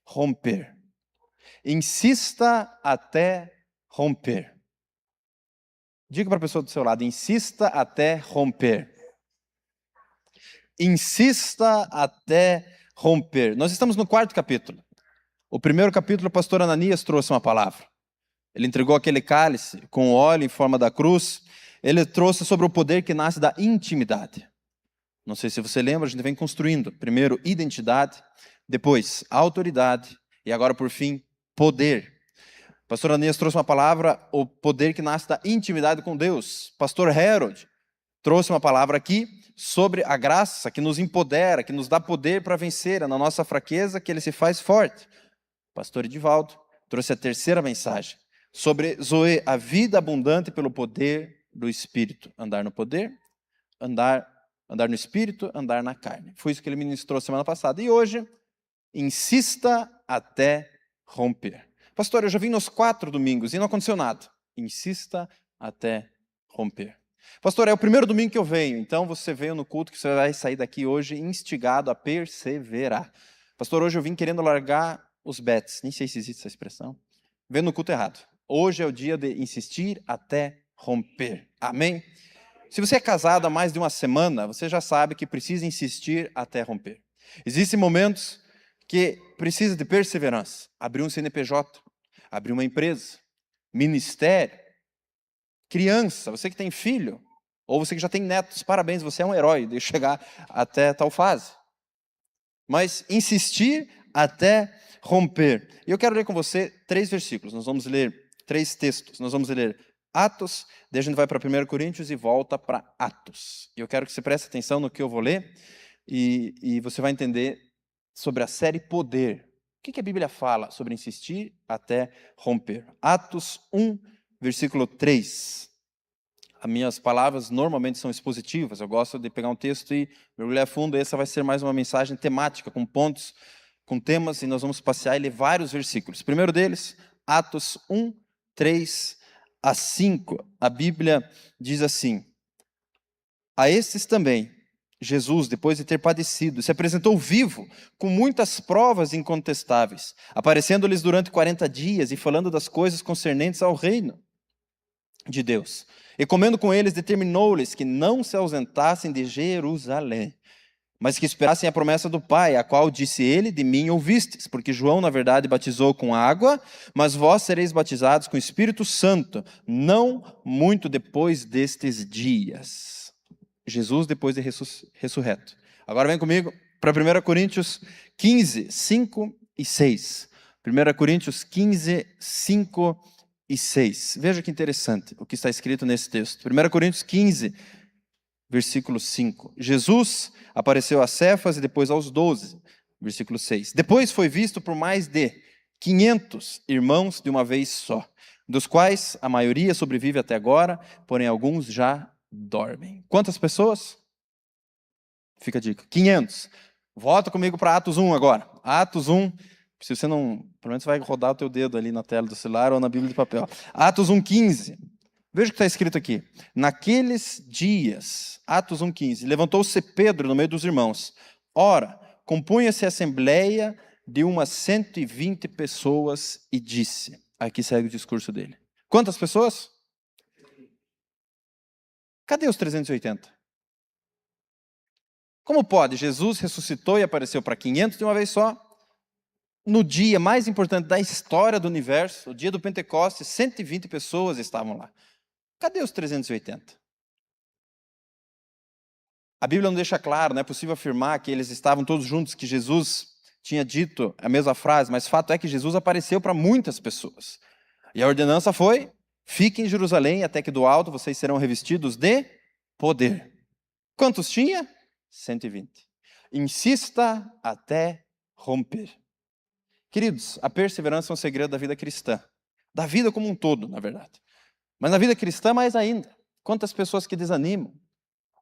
romper. Insista até romper. Diga para a pessoa do seu lado, insista até romper. Insista até romper. Nós estamos no 4º capítulo. O 1º capítulo, o pastor Ananias trouxe uma palavra. Ele entregou aquele cálice com óleo em forma da cruz. Ele trouxe sobre o poder que nasce da intimidade. Não sei se você lembra, a gente vem construindo. Primeiro, identidade. Depois, autoridade. E agora, por fim, poder. Pastor Ananias trouxe uma palavra, o poder que nasce da intimidade com Deus. Pastor Harold trouxe uma palavra aqui sobre a graça que nos empodera, que nos dá poder para vencer na nossa fraqueza, que ele se faz forte. Pastor Edivaldo trouxe a 3ª mensagem sobre Zoe, a vida abundante pelo poder do Espírito. Andar no poder, andar no Espírito, andar na carne. Foi isso que ele ministrou semana passada. E hoje, insista até romper. Pastor, eu já vim nos 4 domingos e não aconteceu nada. Insista até romper. Pastor, é o 1º domingo que eu venho, então você veio no culto que você vai sair daqui hoje instigado a perseverar. Pastor, hoje eu vim querendo largar os bets, nem sei se existe essa expressão. Vendo no culto errado. Hoje é o dia de insistir até romper. Amém? Se você é casado há mais de uma semana, você já sabe que precisa insistir até romper. Existem momentos que precisa de perseverança. Abrir um CNPJ, abrir uma empresa, ministério, criança, você que tem filho, ou você que já tem netos, parabéns, você é um herói de chegar até tal fase. Mas insistir até romper. E eu quero ler com você 3 versículos. Nós vamos ler 3 textos. Nós vamos ler Atos, daí a gente vai para 1 Coríntios e volta para Atos. E eu quero que você preste atenção no que eu vou ler e você vai entender sobre a série Poder. O que a Bíblia fala sobre insistir até romper? Atos 1, versículo 3. As minhas palavras normalmente são expositivas. Eu gosto de pegar um texto e mergulhar a fundo. Essa vai ser mais uma mensagem temática, com pontos, com temas, e nós vamos passear e ler vários versículos. O primeiro deles, Atos 1, 3 a 5. A Bíblia diz assim: a estes também, Jesus, depois de ter padecido, se apresentou vivo, com muitas provas incontestáveis, aparecendo-lhes durante 40 dias e falando das coisas concernentes ao reino de Deus. E comendo com eles, determinou-lhes que não se ausentassem de Jerusalém, mas que esperassem a promessa do Pai, a qual disse ele: de mim ouvistes, porque João, na verdade, batizou com água, mas vós sereis batizados com o Espírito Santo, não muito depois destes dias. Jesus depois de ressurreto. Agora vem comigo para 1 Coríntios 15, 5 e 6. 1 Coríntios 15, 5 e 6. Veja que interessante o que está escrito nesse texto. 1 Coríntios 15, versículo 5. Jesus apareceu a Cefas e depois aos 12. Versículo 6. Depois foi visto por mais de 500 irmãos de uma vez só, dos quais a maioria sobrevive até agora, porém alguns já dormem. Quantas pessoas? Fica a dica. 500. Volta comigo para Atos 1 agora. Atos 1. Se você não... Pelo menos vai rodar o teu dedo ali na tela do celular ou na Bíblia de papel. Atos 1,15. Veja o que está escrito aqui. Naqueles dias, Atos 1,15, levantou-se Pedro no meio dos irmãos. Ora, compunha-se a assembleia de umas 120 pessoas e disse... Aqui segue o discurso dele. Quantas pessoas? Cadê os 380? Como pode? Jesus ressuscitou e apareceu para 500 de uma vez só. No dia mais importante da história do universo, o dia do Pentecostes, 120 pessoas estavam lá. Cadê os 380? A Bíblia não deixa claro, não é possível afirmar que eles estavam todos juntos, que Jesus tinha dito a mesma frase, mas fato é que Jesus apareceu para muitas pessoas. E a ordenança foi: fiquem em Jerusalém até que do alto vocês serão revestidos de poder. Quantos tinha? 120. Insista até romper. Queridos, a perseverança é um segredo da vida cristã. Da vida como um todo, na verdade. Mas na vida cristã, mais ainda. Quantas pessoas que desanimam,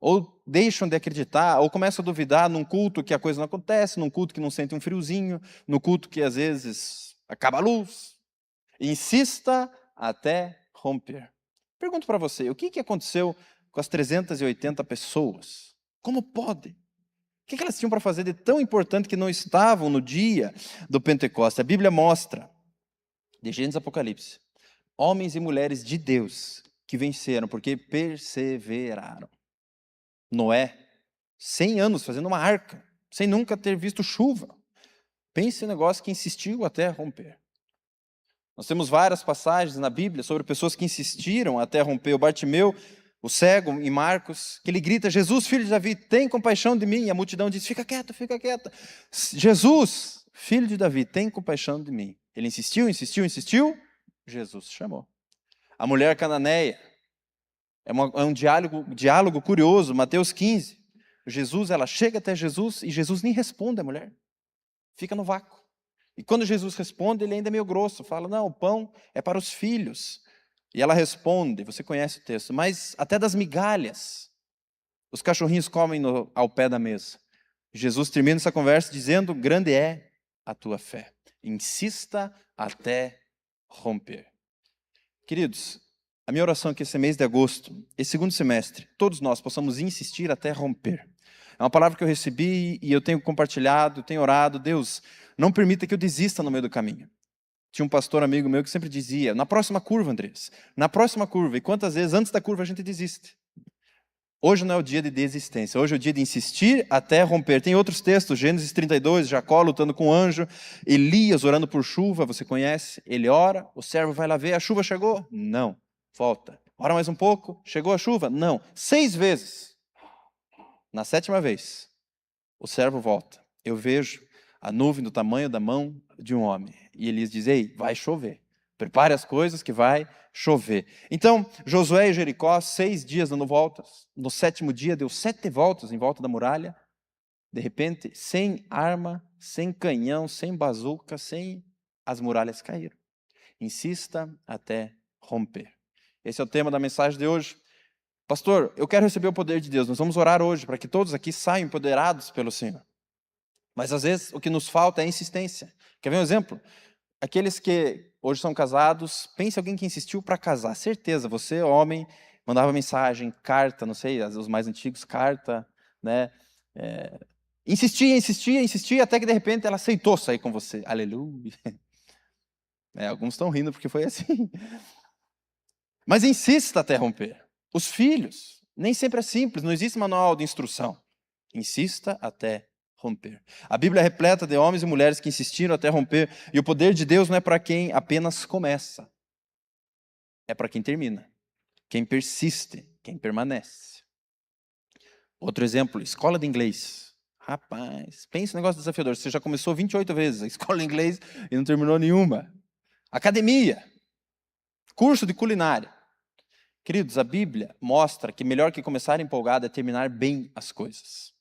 ou deixam de acreditar, ou começam a duvidar num culto que a coisa não acontece, num culto que não sente um friozinho, no culto que às vezes acaba a luz. Insista até romper. Pergunto para você, o que aconteceu com as 380 pessoas? Como pode? que elas tinham para fazer de tão importante que não estavam no dia do Pentecostes? A Bíblia mostra, de Gênesis a Apocalipse, homens e mulheres de Deus que venceram porque perseveraram. Noé, 100 anos fazendo uma arca, sem nunca ter visto chuva. Pense em um negócio que insistiu até romper. Nós temos várias passagens na Bíblia sobre pessoas que insistiram até romper. O Bartimeu, o cego, em Marcos, que ele grita: Jesus, filho de Davi, tem compaixão de mim. E a multidão diz: fica quieta, fica quieta. Jesus, filho de Davi, tem compaixão de mim. Ele insistiu, insistiu, insistiu. Jesus chamou. A mulher cananeia, é um diálogo curioso, Mateus 15. Ela chega até Jesus e Jesus nem responde a mulher. Fica no vácuo. E quando Jesus responde, ele ainda é meio grosso, fala: não, o pão é para os filhos. E ela responde, você conhece o texto, mas até das migalhas os cachorrinhos comem ao pé da mesa. Jesus termina essa conversa dizendo: grande é a tua fé. Insista até romper. Queridos, a minha oração é que esse mês de agosto, esse segundo semestre, todos nós possamos insistir até romper. É uma palavra que eu recebi e eu tenho compartilhado, tenho orado. Deus, não permita que eu desista no meio do caminho. Tinha um pastor amigo meu que sempre dizia: na próxima curva, Andrés, na próxima curva. E quantas vezes antes da curva a gente desiste? Hoje não é o dia de desistência, hoje é o dia de insistir até romper. Tem outros textos, Gênesis 32, Jacó lutando com o anjo, Elias orando por chuva, você conhece? Ele ora, o servo vai lá ver, a chuva chegou? Não, volta. Ora mais um pouco, chegou a chuva? Não, 6 vezes. Na 7ª vez, o servo volta. Eu vejo a nuvem do tamanho da mão de um homem. E Elias diz: ei, vai chover. Prepare as coisas que vai chover. Então, Josué e Jericó, 6 dias dando voltas. No 7º dia, deu 7 voltas em volta da muralha. De repente, sem arma, sem canhão, sem bazuca, as muralhas caíram. Insista até romper. Esse é o tema da mensagem de hoje. Pastor, eu quero receber o poder de Deus. Nós vamos orar hoje para que todos aqui saiam empoderados pelo Senhor. Mas às vezes o que nos falta é insistência. Quer ver um exemplo? Aqueles que hoje são casados, pense em alguém que insistiu para casar. Certeza, você, homem, mandava mensagem, carta, não sei, os mais antigos, carta, né? Insistia, até que de repente ela aceitou sair com você. Aleluia. Alguns estão rindo porque foi assim. Mas insista até romper. Os filhos, nem sempre é simples, não existe manual de instrução. Insista até romper. A Bíblia é repleta de homens e mulheres que insistiram até romper, e o poder de Deus não é para quem apenas começa, é para quem termina, quem persiste, quem permanece. Outro exemplo, escola de inglês. Rapaz, pense no negócio desafiador, você já começou 28 vezes a escola de inglês e não terminou nenhuma. Academia, curso de culinária. Queridos, a Bíblia mostra que melhor que começar empolgado é terminar bem as coisas.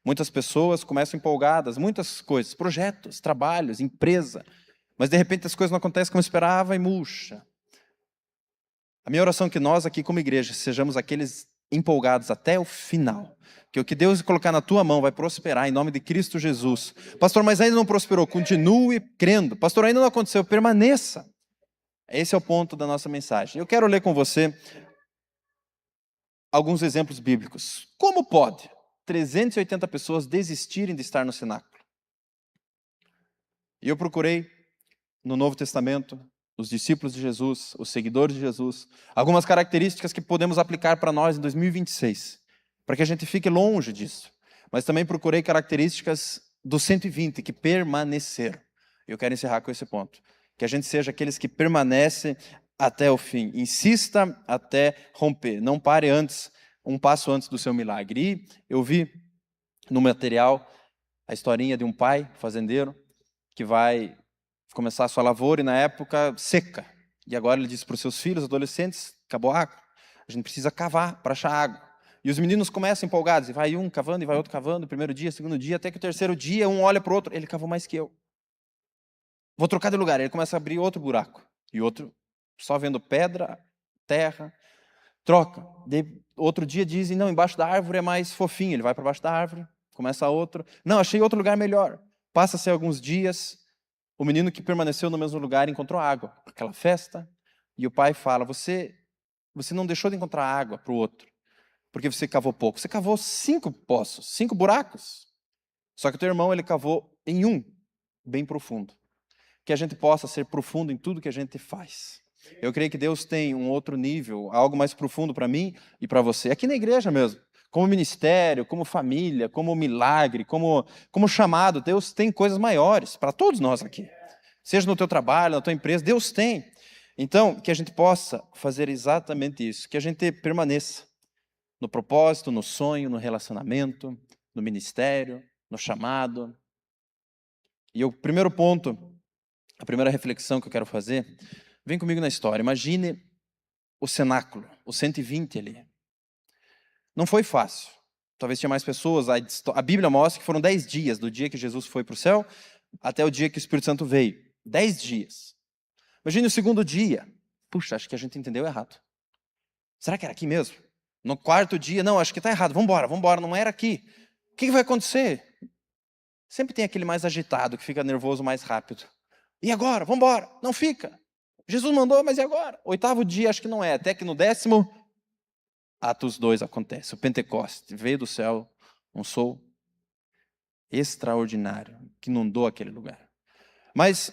Muitas pessoas começam empolgadas, muitas coisas, projetos, trabalhos, empresa, mas de repente as coisas não acontecem como esperava e murcha. A minha oração é que nós aqui como igreja sejamos aqueles empolgados até o final, que o que Deus colocar na tua mão vai prosperar em nome de Cristo Jesus. Pastor, mas ainda não prosperou, continue crendo. Pastor, ainda não aconteceu, permaneça. Esse é o ponto da nossa mensagem. Eu quero ler com você alguns exemplos bíblicos. Como pode 380 pessoas desistirem de estar no cenáculo? E eu procurei no Novo Testamento, os discípulos de Jesus, os seguidores de Jesus, algumas características que podemos aplicar para nós em 2026, para que a gente fique longe disso. Mas também procurei características dos 120 que permaneceram. Eu quero encerrar com esse ponto. Que a gente seja aqueles que permanecem até o fim. Insista até romper. Não pare antes, um passo antes do seu milagre. E eu vi no material a historinha de um pai fazendeiro que vai começar a sua lavoura e na época seca. E agora ele disse para os seus filhos, adolescentes: acabou a água, a gente precisa cavar para achar água. E os meninos começam empolgados, e vai um cavando e vai outro cavando, primeiro dia, segundo dia, até que o terceiro dia um olha para o outro: ele cavou mais que eu. Vou trocar de lugar. Ele começa a abrir outro buraco. E outro, só vendo pedra, terra, troca. Outro dia dizem: não, embaixo da árvore é mais fofinho. Ele vai para baixo da árvore, começa outro. Não, achei outro lugar melhor. Passa-se alguns dias, o menino que permaneceu no mesmo lugar encontrou água. Aquela festa. E o pai fala: você não deixou de encontrar água para o outro, porque você cavou pouco. Você cavou 5 poços, 5 buracos. Só que o teu irmão, ele cavou em um bem profundo. Que a gente possa ser profundo em tudo que a gente faz. Eu creio que Deus tem um outro nível, algo mais profundo para mim e para você. Aqui na igreja mesmo, como ministério, como família, como milagre, como chamado, Deus tem coisas maiores para todos nós aqui. Seja no teu trabalho, na tua empresa, Deus tem. Então, que a gente possa fazer exatamente isso, que a gente permaneça no propósito, no sonho, no relacionamento, no ministério, no chamado. E o primeiro ponto, a primeira reflexão que eu quero fazer, vem comigo na história. Imagine o cenáculo, o 120 ali. Não foi fácil. Talvez tinha mais pessoas. A Bíblia mostra que foram 10 dias, do dia que Jesus foi para o céu até o dia que o Espírito Santo veio. 10 dias. Imagine o segundo dia. Puxa, acho que a gente entendeu errado. Será que era aqui mesmo? No quarto dia, não, acho que está errado. Vamos embora, não era aqui. O que vai acontecer? Sempre tem aquele mais agitado, que fica nervoso mais rápido. E agora? Vamos embora. Não fica. Jesus mandou, mas e agora? 8º dia, acho que não é. Até que no 10º, Atos 2 acontece. O Pentecoste veio do céu, um sol extraordinário, que inundou aquele lugar. Mas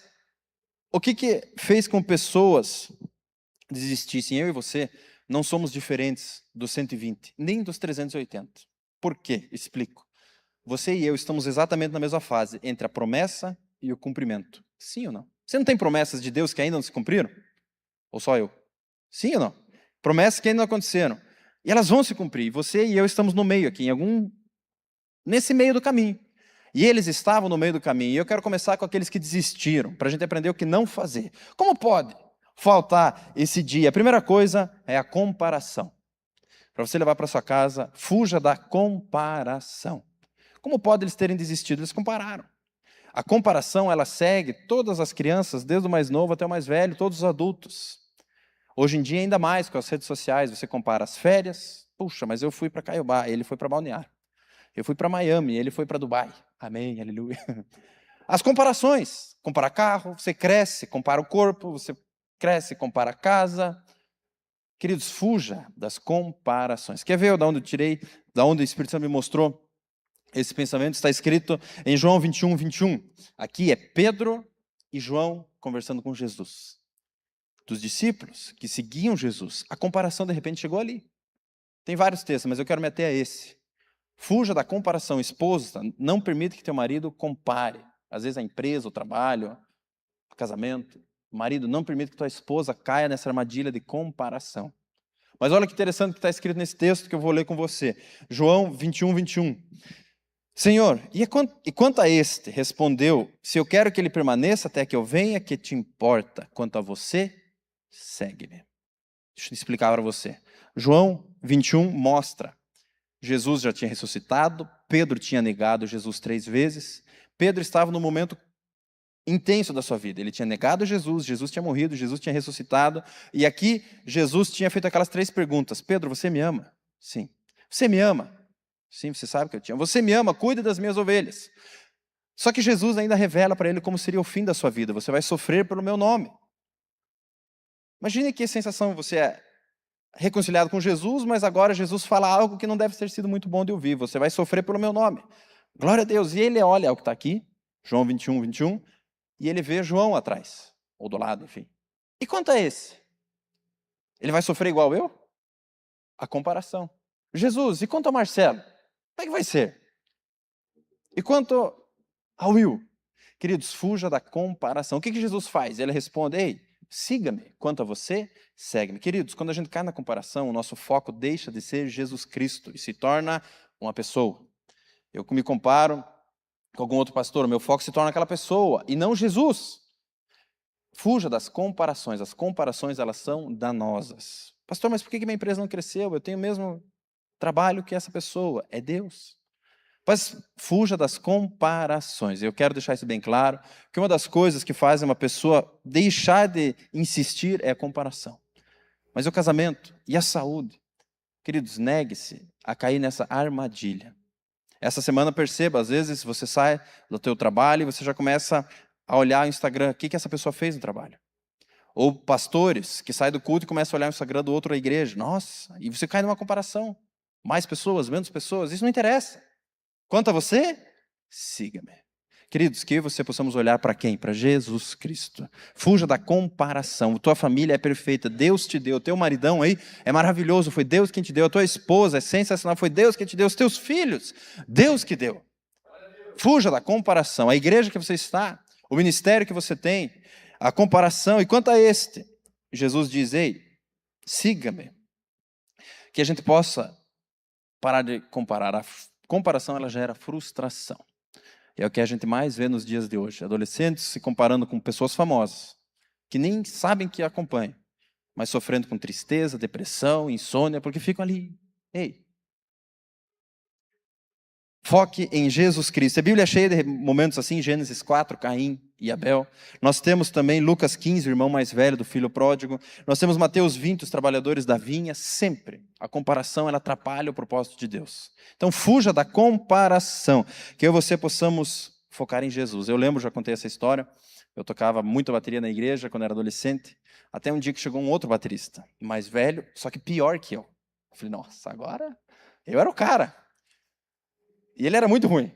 o que fez com pessoas desistissem? Eu e você não somos diferentes dos 120, nem dos 380. Por quê? Explico. Você e eu estamos exatamente na mesma fase, entre a promessa e o cumprimento. Sim ou não? Você não tem promessas de Deus que ainda não se cumpriram? Ou só eu? Sim ou não? Promessas que ainda não aconteceram. E elas vão se cumprir. Você e eu estamos no meio aqui, nesse meio do caminho. E eles estavam no meio do caminho. E eu quero começar com aqueles que desistiram, para a gente aprender o que não fazer. Como pode faltar esse dia? A primeira coisa é a comparação. Para você levar para sua casa, fuja da comparação. Como pode eles terem desistido? Eles compararam. A comparação, ela segue todas as crianças, desde o mais novo até o mais velho, todos os adultos. Hoje em dia, ainda mais com as redes sociais, você compara as férias. Puxa, mas eu fui para Caiobá, ele foi para Balneário. Eu fui para Miami, ele foi para Dubai. Amém, aleluia. As comparações. Compara carro, você cresce, compara o corpo, você cresce, compara a casa. Queridos, fuja das comparações. Quer ver de onde eu tirei, de onde o Espírito Santo me mostrou esse pensamento? Está escrito em João 21, 21. Aqui é Pedro e João conversando com Jesus. Dos discípulos que seguiam Jesus. A comparação, de repente, chegou ali. Tem vários textos, mas eu quero meter a esse. Fuja da comparação. Esposa, não permita que teu marido compare. Às vezes a empresa, o trabalho, o casamento. Marido, não permita que tua esposa caia nessa armadilha de comparação. Mas olha que interessante que está escrito nesse texto que eu vou ler com você. João 21, 21. Senhor, e quanto a este? Respondeu, se eu quero que ele permaneça até que eu venha, que te importa? Quanto a você, segue-me. Deixa eu explicar para você. João 21 mostra. Jesus já tinha ressuscitado, Pedro tinha negado Jesus 3 vezes. Pedro estava no momento intenso da sua vida. Ele tinha negado Jesus, Jesus tinha morrido, Jesus tinha ressuscitado. E aqui, Jesus tinha feito aquelas 3 perguntas. Pedro, você me ama? Sim. Você me ama? Sim, você sabe que eu te amo. Você me ama, cuida das minhas ovelhas. Só que Jesus ainda revela para ele como seria o fim da sua vida. Você vai sofrer pelo meu nome. Imagine que sensação você é reconciliado com Jesus, mas agora Jesus fala algo que não deve ter sido muito bom de ouvir. Você vai sofrer pelo meu nome. Glória a Deus. E ele olha o que está aqui, João 21, 21, e ele vê João atrás, ou do lado, enfim. E quanto a esse? Ele vai sofrer igual eu? A comparação. Jesus, e quanto a Marcelo? Como é que vai ser? E quanto a Will? Queridos, fuja da comparação. O que Jesus faz? Ele responde, ei, siga-me. Quanto a você, segue-me. Queridos, quando a gente cai na comparação, o nosso foco deixa de ser Jesus Cristo e se torna uma pessoa. Eu me comparo com algum outro pastor, o meu foco se torna aquela pessoa e não Jesus. Fuja das comparações. As comparações, elas são danosas. Pastor, mas por que minha empresa não cresceu? Eu tenho o mesmo trabalho que essa pessoa. É Deus. Mas fuja das comparações. Eu quero deixar isso bem claro, que uma das coisas que fazem uma pessoa deixar de insistir é a comparação. Mas o casamento e a saúde, queridos, negue-se a cair nessa armadilha. Essa semana perceba, às vezes você sai do teu trabalho e você já começa a olhar o Instagram, o que essa pessoa fez no trabalho. Ou pastores que saem do culto e começam a olhar o Instagram do outro da igreja. Nossa, e você cai numa comparação. Mais pessoas, menos pessoas, isso não interessa. Quanto a você, siga-me. Queridos, que eu e você possamos olhar para quem? Para Jesus Cristo. Fuja da comparação. Tua família é perfeita, Deus te deu. Teu maridão aí é maravilhoso, foi Deus quem te deu. A tua esposa é sensacional, foi Deus quem te deu. Os teus filhos, Deus que deu. Fuja da comparação. A igreja que você está, o ministério que você tem, a comparação. E quanto a este, Jesus diz, ei, siga-me. Que a gente possa parar de comparar. A comparação, ela gera frustração. É o que a gente mais vê nos dias de hoje. Adolescentes se comparando com pessoas famosas, que nem sabem que acompanham, mas sofrendo com tristeza, depressão, insônia, porque ficam ali. Ei, foque em Jesus Cristo. A Bíblia é cheia de momentos assim, Gênesis 4, Caim e Abel. Nós temos também Lucas 15, o irmão mais velho do filho pródigo. Nós temos Mateus 20, os trabalhadores da vinha. Sempre a comparação, ela atrapalha o propósito de Deus. Então fuja da comparação, que eu e você possamos focar em Jesus. Eu lembro, já contei essa história, eu tocava muito bateria na igreja quando era adolescente, até um dia que chegou um outro baterista, mais velho, só que pior que eu. Eu falei, nossa, agora eu era o cara. E ele era muito ruim.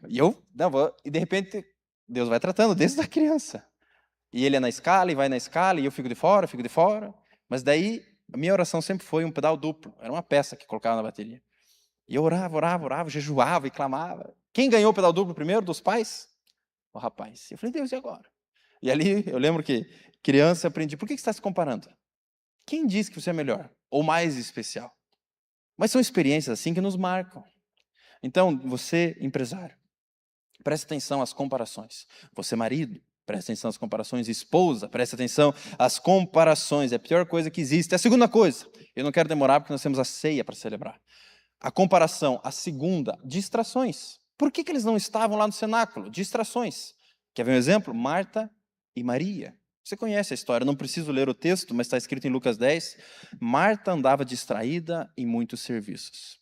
E de repente, Deus vai tratando desde a criança. E ele é na escala, e vai na escala, e eu fico de fora, Mas daí, a minha oração sempre foi um pedal duplo. Era uma peça que colocava na bateria. E eu orava, jejuava e clamava. Quem ganhou o pedal duplo primeiro dos pais? O rapaz. Eu falei, Deus, e agora? E ali, eu lembro que, criança, eu aprendi, por que você está se comparando? Quem disse que você é melhor? Ou mais especial? Mas são experiências assim que nos marcam. Então, você, empresário, preste atenção às comparações. Você, marido, preste atenção às comparações. Esposa, preste atenção às comparações. É a pior coisa que existe. A segunda coisa, eu não quero demorar porque nós temos a ceia para celebrar. A comparação. A segunda, distrações. Por que eles não estavam lá no cenáculo? Distrações. Quer ver um exemplo? Marta e Maria. Você conhece a história, não preciso ler o texto, mas está escrito em Lucas 10. Marta andava distraída em muitos serviços.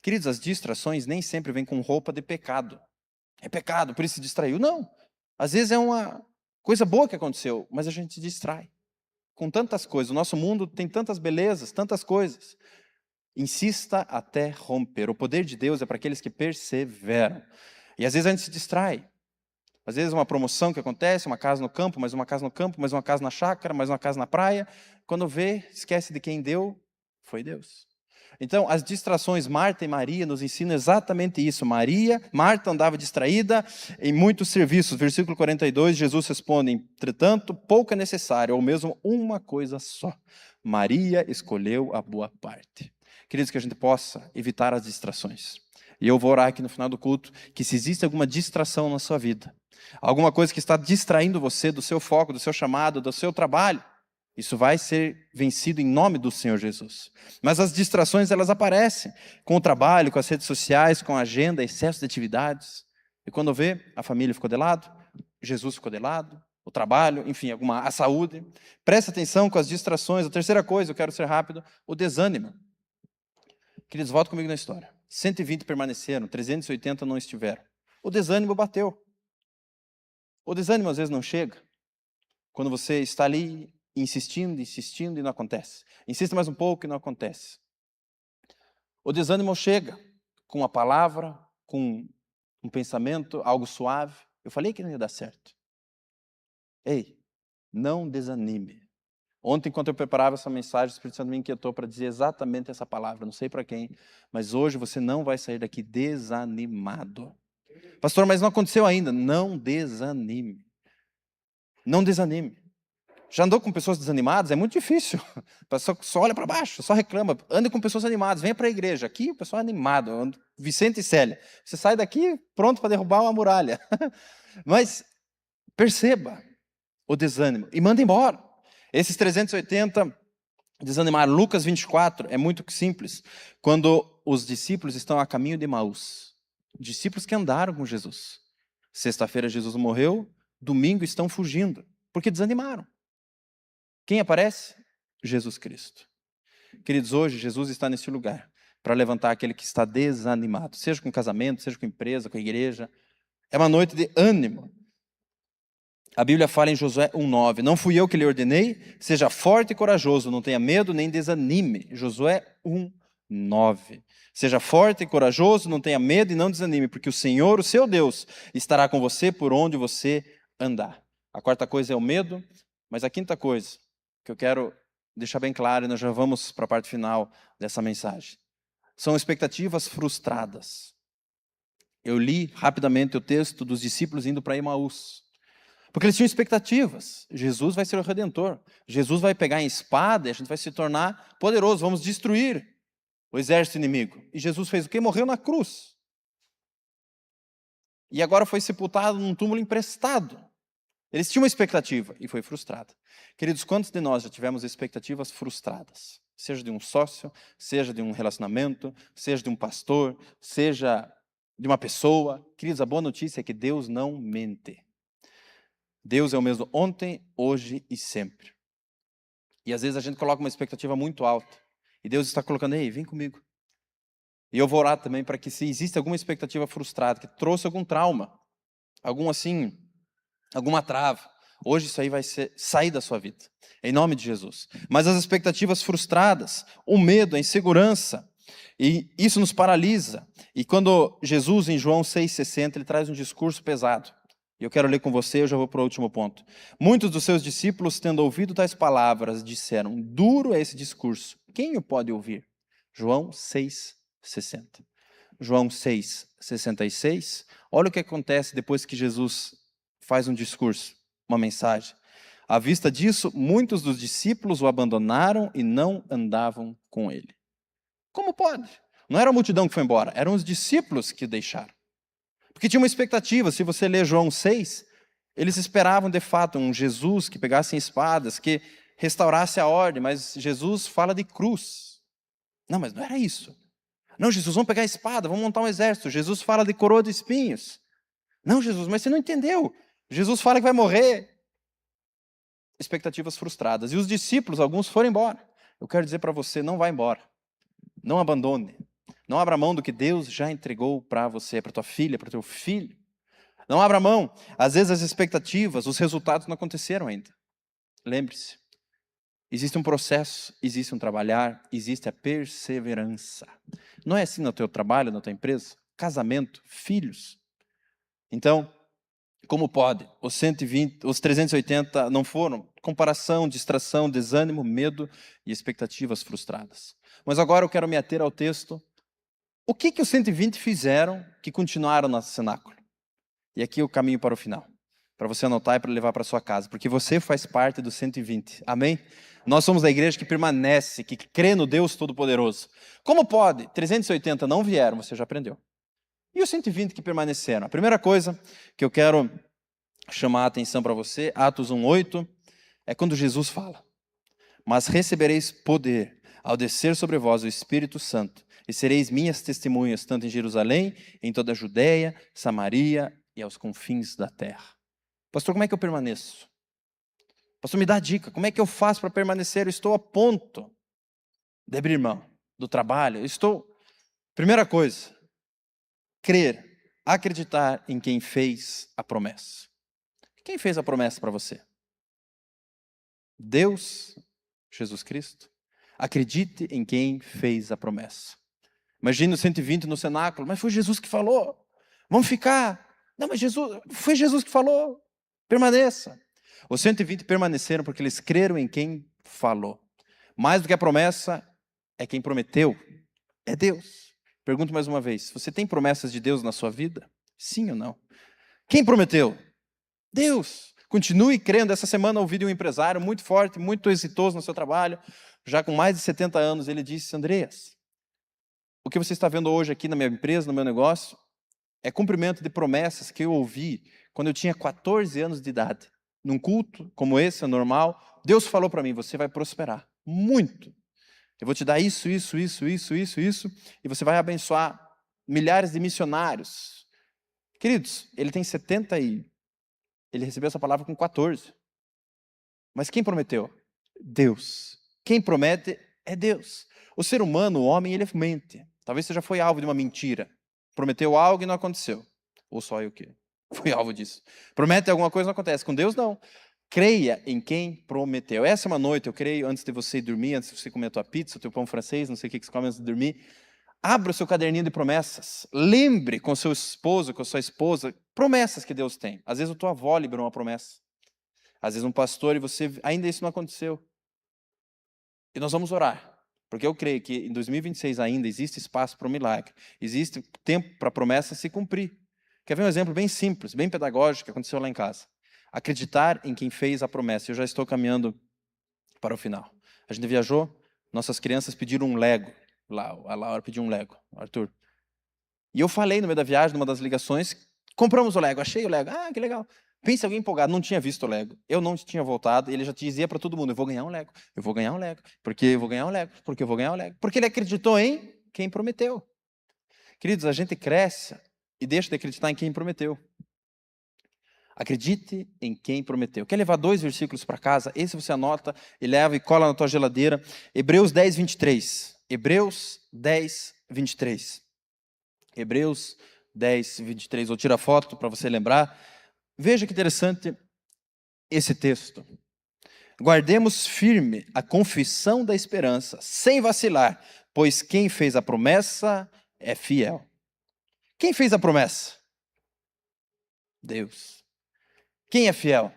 Queridos, as distrações nem sempre vêm com roupa de pecado. É pecado, por isso se distraiu. Não. Às vezes é uma coisa boa que aconteceu, mas a gente se distrai com tantas coisas. O nosso mundo tem tantas belezas, tantas coisas. Insista até romper. O poder de Deus é para aqueles que perseveram. E às vezes a gente se distrai. Às vezes uma promoção que acontece, uma casa no campo, mais uma casa no campo, mais uma casa na chácara, mais uma casa na praia. Quando vê, esquece de quem deu, foi Deus. Então, as distrações, Marta e Maria nos ensinam exatamente isso. Marta andava distraída em muitos serviços. Versículo 42, Jesus responde, entretanto, pouco é necessário, ou mesmo uma coisa só. Maria escolheu a boa parte. Queridos, que a gente possa evitar as distrações. E eu vou orar aqui no final do culto, que se existe alguma distração na sua vida, alguma coisa que está distraindo você do seu foco, do seu chamado, do seu trabalho, isso vai ser vencido em nome do Senhor Jesus. Mas as distrações, elas aparecem com o trabalho, com as redes sociais, com a agenda, excesso de atividades. E quando vê, a família ficou de lado, Jesus ficou de lado, o trabalho, enfim, a saúde. Presta atenção com as distrações. A terceira coisa, eu quero ser rápido, o desânimo. Queridos, volta comigo na história. 120 permaneceram, 380 não estiveram. O desânimo bateu. O desânimo às vezes não chega. Quando você está ali insistindo e não acontece. Insista mais um pouco e não acontece. O desânimo chega com uma palavra, com um pensamento, algo suave. Eu falei que não ia dar certo. Ei, não desanime. Ontem, enquanto eu preparava essa mensagem, o Espírito Santo me inquietou para dizer exatamente essa palavra. Não sei para quem, mas hoje você não vai sair daqui desanimado. Pastor, mas não aconteceu ainda. Não desanime. Não desanime. Já andou com pessoas desanimadas? É muito difícil. A pessoa só olha para baixo, só reclama. Ande com pessoas animadas, venha para a igreja. Aqui o pessoal é animado. Vicente e Célia. Você sai daqui pronto para derrubar uma muralha. Mas perceba o desânimo e manda embora. Esses 380 desanimaram. Lucas 24 é muito simples. Quando os discípulos estão a caminho de Emaús. Discípulos que andaram com Jesus. Sexta-feira Jesus morreu, domingo estão fugindo, porque desanimaram. Quem aparece? Jesus Cristo. Queridos, hoje Jesus está nesse lugar para levantar aquele que está desanimado, seja com casamento, seja com empresa, com a igreja. É uma noite de ânimo. A Bíblia fala em Josué 1:9, não fui eu que lhe ordenei, seja forte e corajoso, não tenha medo nem desanime. Josué 1:9. Seja forte e corajoso, não tenha medo e não desanime, porque o Senhor, o seu Deus, estará com você por onde você andar. A quarta coisa é o medo, mas a quinta coisa que eu quero deixar bem claro, e nós já vamos para a parte final dessa mensagem, são expectativas frustradas. Eu li rapidamente o texto dos discípulos indo para Emaús, porque eles tinham expectativas. Jesus vai ser o Redentor, Jesus vai pegar em espada e a gente vai se tornar poderoso, vamos destruir o exército inimigo. E Jesus fez o quê? Morreu na cruz. E agora foi sepultado num túmulo emprestado. Eles tinham uma expectativa e foi frustrada. Queridos, quantos de nós já tivemos expectativas frustradas? Seja de um sócio, seja de um relacionamento, seja de um pastor, seja de uma pessoa. Queridos, a boa notícia é que Deus não mente. Deus é o mesmo ontem, hoje e sempre. E às vezes a gente coloca uma expectativa muito alta. E Deus está colocando, ei, vem comigo. E eu vou orar também para que, se existe alguma expectativa frustrada, que trouxe algum trauma, alguma trava, hoje isso aí vai sair da sua vida, em nome de Jesus. Mas as expectativas frustradas, o medo, a insegurança, e isso nos paralisa. E quando Jesus, em João 6,60, ele traz um discurso pesado. E eu quero ler com você, eu já vou para o último ponto. Muitos dos seus discípulos, tendo ouvido tais palavras, disseram, duro é esse discurso, quem o pode ouvir? João 6,60. João 6,66. Olha o que acontece depois que Jesus faz um discurso, uma mensagem. À vista disso, muitos dos discípulos o abandonaram e não andavam com ele. Como pode? Não era a multidão que foi embora, eram os discípulos que deixaram. Porque tinha uma expectativa. Se você ler João 6, eles esperavam de fato um Jesus que pegasse espadas, que restaurasse a ordem, mas Jesus fala de cruz. Não, mas não era isso. Não, Jesus, vamos pegar a espada, vamos montar um exército. Jesus fala de coroa de espinhos. Não, Jesus, mas você não entendeu. Jesus fala que vai morrer. Expectativas frustradas. E os discípulos, alguns foram embora. Eu quero dizer para você, não vá embora. Não abandone. Não abra mão do que Deus já entregou para você, para tua filha, para teu filho. Não abra mão. Às vezes as expectativas, os resultados não aconteceram ainda. Lembre-se. Existe um processo, existe um trabalhar, existe a perseverança. Não é assim no teu trabalho, na tua empresa? Casamento, filhos. Então, como pode? Os 120, os 380 não foram? Comparação, distração, desânimo, medo e expectativas frustradas. Mas agora eu quero me ater ao texto. O que os 120 fizeram que continuaram no cenáculo? E aqui o caminho para o final. Para você anotar e para levar para sua casa. Porque você faz parte dos 120. Amém? Nós somos a igreja que permanece, que crê no Deus Todo-Poderoso. Como pode? 380 não vieram, você já aprendeu. E os 120 que permaneceram? A primeira coisa que eu quero chamar a atenção para você, Atos 1:8, é quando Jesus fala. Mas recebereis poder ao descer sobre vós o Espírito Santo, e sereis minhas testemunhas, tanto em Jerusalém, em toda a Judéia, Samaria e aos confins da terra. Pastor, como é que eu permaneço? Pastor, me dá a dica, como é que eu faço para permanecer? Eu estou a ponto de abrir mão do trabalho. Primeira coisa, crer, acreditar em quem fez a promessa. Quem fez a promessa para você? Deus, Jesus Cristo. Acredite em quem fez a promessa. Imagine os 120 no cenáculo, mas foi Jesus que falou. Vamos ficar. Não, mas foi Jesus que falou. Permaneça. Os 120 permaneceram porque eles creram em quem falou. Mais do que a promessa, é quem prometeu. É Deus. Pergunto mais uma vez, você tem promessas de Deus na sua vida? Sim ou não? Quem prometeu? Deus. Continue crendo. Essa semana eu ouvi de um empresário muito forte, muito exitoso no seu trabalho, já com mais de 70 anos, ele disse, Andreas, o que você está vendo hoje aqui na minha empresa, no meu negócio, é cumprimento de promessas que eu ouvi quando eu tinha 14 anos de idade. Num culto como esse, normal, Deus falou para mim, você vai prosperar muito. Eu vou te dar isso, e você vai abençoar milhares de missionários. Queridos, ele tem 70 e ele recebeu essa palavra com 14. Mas quem prometeu? Deus. Quem promete é Deus. O ser humano, o homem, ele mente. Talvez você já foi alvo de uma mentira. Prometeu algo e não aconteceu. Ou só eu que fui alvo disso. Promete alguma coisa e não acontece. Com Deus, não. Creia em quem prometeu. Essa é uma noite, eu creio, antes de você ir dormir, antes de você comer a tua pizza, o teu pão francês, não sei o que você come antes de dormir. Abra o seu caderninho de promessas. Lembre com seu esposo, com sua esposa, promessas que Deus tem. Às vezes a tua avó liberou uma promessa. Às vezes um pastor e você, ainda isso não aconteceu. E nós vamos orar. Porque eu creio que em 2026 ainda existe espaço para o milagre. Existe tempo para a promessa se cumprir. Quer ver um exemplo bem simples, bem pedagógico que aconteceu lá em casa? Acreditar em quem fez a promessa. Eu já estou caminhando para o final. A gente viajou, nossas crianças pediram um Lego. A Laura pediu um Lego, Arthur. E eu falei no meio da viagem, numa das ligações, compramos o Lego, achei o Lego. Ah, que legal. Pensa alguém empolgado, não tinha visto o Lego. Eu não tinha voltado, e ele já dizia para todo mundo, eu vou ganhar um Lego, eu vou ganhar um Lego, porque eu vou ganhar um Lego, porque eu vou ganhar um Lego. Porque ele acreditou em quem prometeu. Queridos, a gente cresce e deixa de acreditar em quem prometeu. Acredite em quem prometeu. Quer levar 2 versículos para casa? Esse você anota e leva e cola na tua geladeira. Hebreus 10, 23. Hebreus 10, 23. Hebreus 10, 23. Ou tira a foto para você lembrar. Veja que interessante esse texto. Guardemos firme a confissão da esperança, sem vacilar, pois quem fez a promessa é fiel. Quem fez a promessa? Deus. Quem é fiel?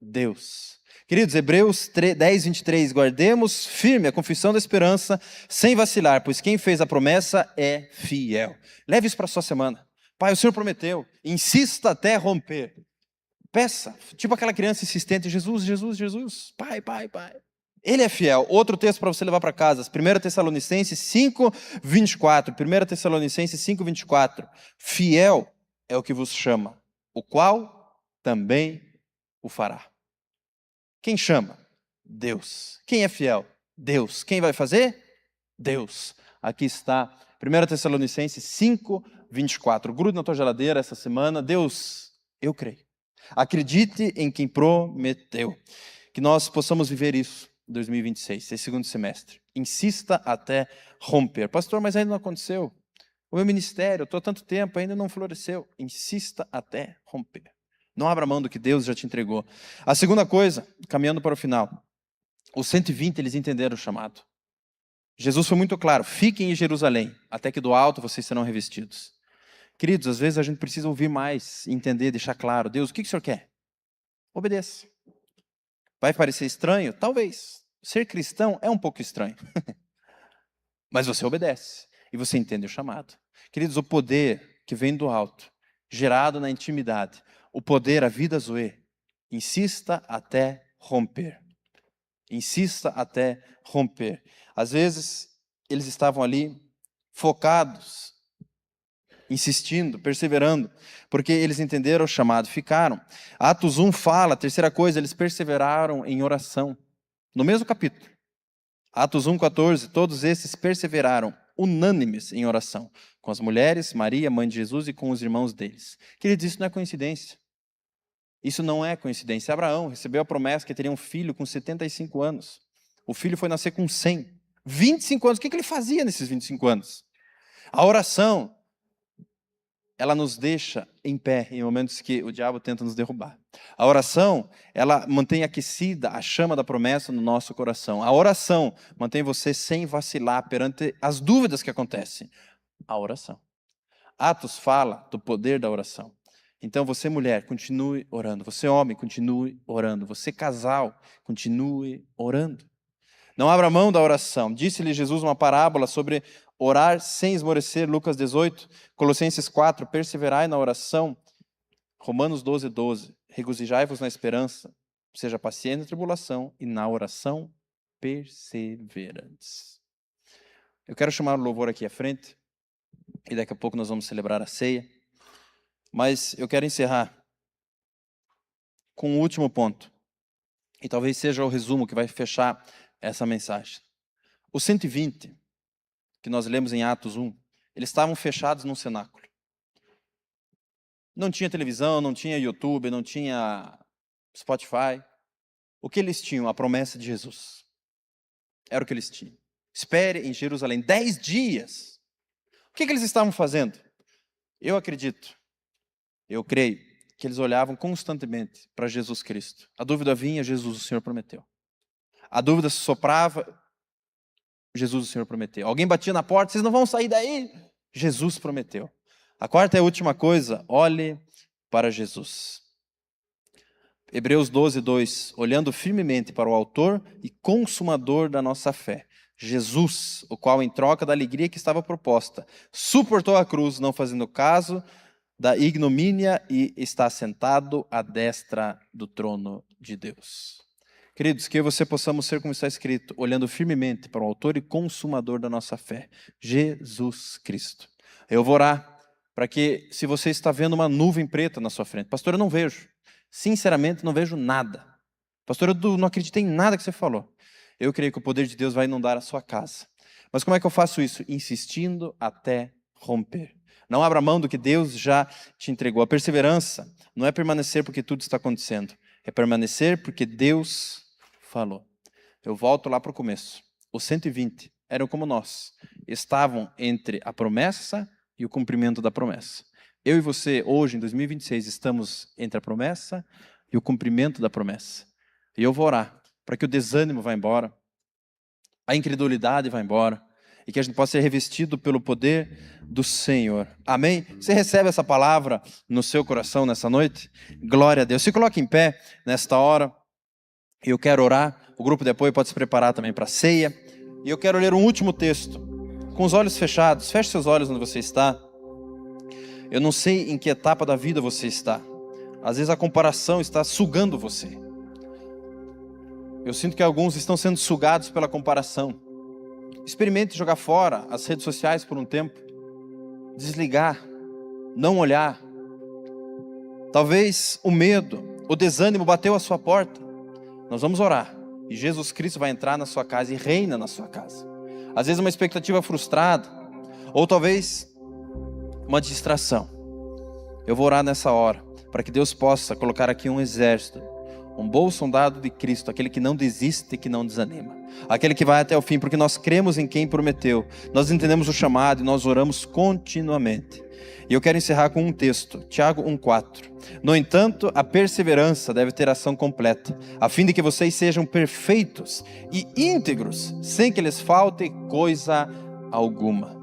Deus. Queridos, Hebreus 10, 23, guardemos firme a confissão da esperança, sem vacilar, pois quem fez a promessa é fiel. Leve isso para a sua semana. Pai, o Senhor prometeu, insista até romper. Peça, tipo aquela criança insistente, Jesus, Jesus, Jesus, Pai, Pai, Pai. Ele é fiel. Outro texto para você levar para casa, 1 Tessalonicenses 5, 24. 1 Tessalonicenses 5, 24. Fiel é o que vos chama, o qual também o fará. Quem chama? Deus. Quem é fiel? Deus. Quem vai fazer? Deus. Aqui está, 1 Tessalonicenses 5, 24. Grude na tua geladeira essa semana. Deus, eu creio. Acredite em quem prometeu. Que nós possamos viver isso em 2026, esse segundo semestre. Insista até romper. Pastor, mas ainda não aconteceu. O meu ministério, eu estou há tanto tempo, ainda não floresceu. Insista até romper. Não abra mão do que Deus já te entregou. A segunda coisa, caminhando para o final. Os 120, eles entenderam o chamado. Jesus foi muito claro, fiquem em Jerusalém, até que do alto vocês serão revestidos. Queridos, às vezes a gente precisa ouvir mais, entender, deixar claro. Deus, o que o Senhor quer? Obedeça. Vai parecer estranho? Talvez. Ser cristão é um pouco estranho. Mas você obedece. E você entende o chamado. Queridos, o poder que vem do alto, gerado na intimidade, o poder, a vida Zoe, insista até romper. Insista até romper. Às vezes, eles estavam ali focados, insistindo, perseverando, porque eles entenderam o chamado, ficaram. Atos 1 fala, a terceira coisa, eles perseveraram em oração. No mesmo capítulo. Atos 1,14, todos esses perseveraram, unânimes em oração, com as mulheres, Maria, mãe de Jesus, e com os irmãos deles. Queridos, isso não é coincidência. Isso não é coincidência. Abraão recebeu a promessa que teria um filho com 75 anos. O filho foi nascer com 100. 25 anos. O que ele fazia nesses 25 anos? A oração, ela nos deixa em pé em momentos que o diabo tenta nos derrubar. A oração, ela mantém aquecida a chama da promessa no nosso coração. A oração mantém você sem vacilar perante as dúvidas que acontecem. A oração. Atos fala do poder da oração. Então você, mulher, continue orando. Você, homem, continue orando. Você, casal, continue orando. Não abra mão da oração. Disse-lhe Jesus uma parábola sobre orar sem esmorecer, Lucas 18, Colossenses 4, perseverai na oração, Romanos 12, 12, regozijai-vos na esperança, seja paciente na tribulação e na oração perseverantes. Eu quero chamar o louvor aqui à frente, e daqui a pouco nós vamos celebrar a ceia, mas eu quero encerrar com o último ponto, e talvez seja o resumo que vai fechar essa mensagem. Os 120, que nós lemos em Atos 1, eles estavam fechados num cenáculo. Não tinha televisão, não tinha YouTube, não tinha Spotify. O que eles tinham? A promessa de Jesus. Era o que eles tinham. Espere em Jerusalém 10 dias. O que eles estavam fazendo? Eu acredito, eu creio, que eles olhavam constantemente para Jesus Cristo. A dúvida vinha, Jesus, o Senhor prometeu. A dúvida se soprava, Jesus, o Senhor prometeu. Alguém batia na porta, vocês não vão sair daí? Jesus prometeu. A quarta e a última coisa, olhe para Jesus. Hebreus 12, 2. Olhando firmemente para o autor e consumador da nossa fé, Jesus, o qual, em troca da alegria que estava proposta, suportou a cruz, não fazendo caso da ignomínia, e está sentado à destra do trono de Deus. Queridos, que eu e você possamos ser como está escrito, olhando firmemente para o autor e consumador da nossa fé, Jesus Cristo. Eu vou orar para que, se você está vendo uma nuvem preta na sua frente, pastor, eu não vejo, sinceramente não vejo nada. Pastor, eu não acreditei em nada que você falou. Eu creio que o poder de Deus vai inundar a sua casa. Mas como é que eu faço isso? Insistindo até romper. Não abra mão do que Deus já te entregou. A perseverança não é permanecer porque tudo está acontecendo. É permanecer porque Deus falou. Eu volto lá para o começo. Os 120 eram como nós. Estavam entre a promessa e o cumprimento da promessa. Eu e você, hoje, em 2026, estamos entre a promessa e o cumprimento da promessa. E eu vou orar para que o desânimo vá embora, a incredulidade vá embora, e que a gente possa ser revestido pelo poder do Senhor. Amém? Você recebe essa palavra no seu coração nessa noite? Glória a Deus. Se coloque em pé nesta hora. Eu quero orar. O grupo de apoio pode se preparar também para a ceia. E eu quero ler um último texto. Com os olhos fechados. Feche seus olhos onde você está. Eu não sei em que etapa da vida você está. Às vezes a comparação está sugando você. Eu sinto que alguns estão sendo sugados pela comparação. Experimente jogar fora as redes sociais por um tempo. Desligar. Não olhar. Talvez o medo, o desânimo bateu à sua porta. Nós vamos orar. E Jesus Cristo vai entrar na sua casa e reina na sua casa. Às vezes uma expectativa frustrada. Ou talvez uma distração. Eu vou orar nessa hora. Para que Deus possa colocar aqui um exército. Um bom soldado de Cristo, aquele que não desiste e que não desanima. Aquele que vai até o fim, porque nós cremos em quem prometeu. Nós entendemos o chamado e nós oramos continuamente. E eu quero encerrar com um texto, Tiago 1,4. No entanto, a perseverança deve ter ação completa, a fim de que vocês sejam perfeitos e íntegros, sem que lhes falte coisa alguma.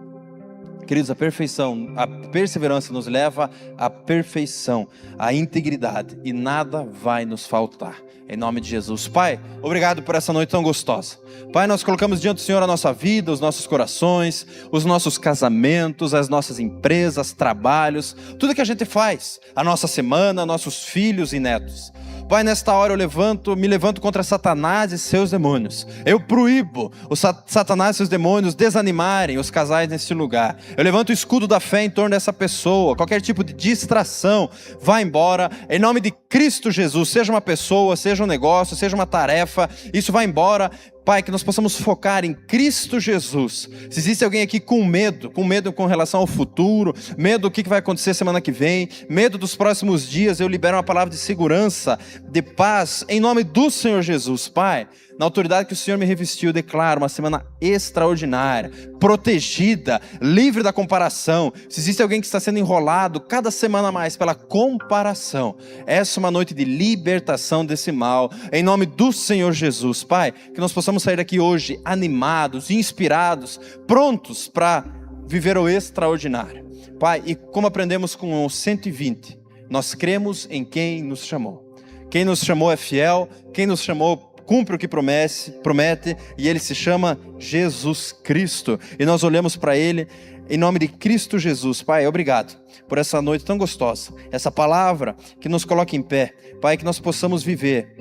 Queridos, a perseverança nos leva à perfeição, à integridade, e nada vai nos faltar. Em nome de Jesus. Pai, obrigado por essa noite tão gostosa. Pai, nós colocamos diante do Senhor a nossa vida, os nossos corações, os nossos casamentos, as nossas empresas, trabalhos, tudo que a gente faz, a nossa semana, nossos filhos e netos. Pai, nesta hora eu me levanto contra Satanás e seus demônios. Eu proíbo os Satanás e seus demônios desanimarem os casais neste lugar. Eu levanto o escudo da fé em torno dessa pessoa. Qualquer tipo de distração, vá embora. Em nome de Cristo Jesus, seja uma pessoa, seja um negócio, seja uma tarefa, isso vai embora. Pai, que nós possamos focar em Cristo Jesus. Se existe alguém aqui com medo com relação ao futuro, medo do que vai acontecer semana que vem, medo dos próximos dias, eu libero uma palavra de segurança, de paz, em nome do Senhor Jesus. Pai, na autoridade que o Senhor me revestiu, eu declaro uma semana extraordinária, protegida, livre da comparação. Se existe alguém que está sendo enrolado cada semana mais pela comparação, essa é uma noite de libertação desse mal, em nome do Senhor Jesus. Pai, que nós possamos sair daqui hoje animados, inspirados, prontos para viver o extraordinário. Pai, e como aprendemos com o 120, nós cremos em quem nos chamou. Quem nos chamou é fiel, quem nos chamou cumpre o que promete, e Ele se chama Jesus Cristo. E nós olhamos para Ele em nome de Cristo Jesus. Pai, obrigado por essa noite tão gostosa, essa palavra que nos coloca em pé. Pai, que nós possamos viver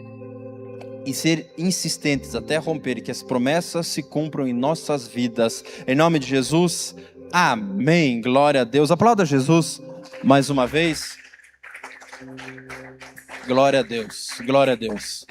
e ser insistentes até romper, e que as promessas se cumpram em nossas vidas. Em nome de Jesus, amém. Glória a Deus. Aplauda Jesus mais uma vez. Glória a Deus. Glória a Deus.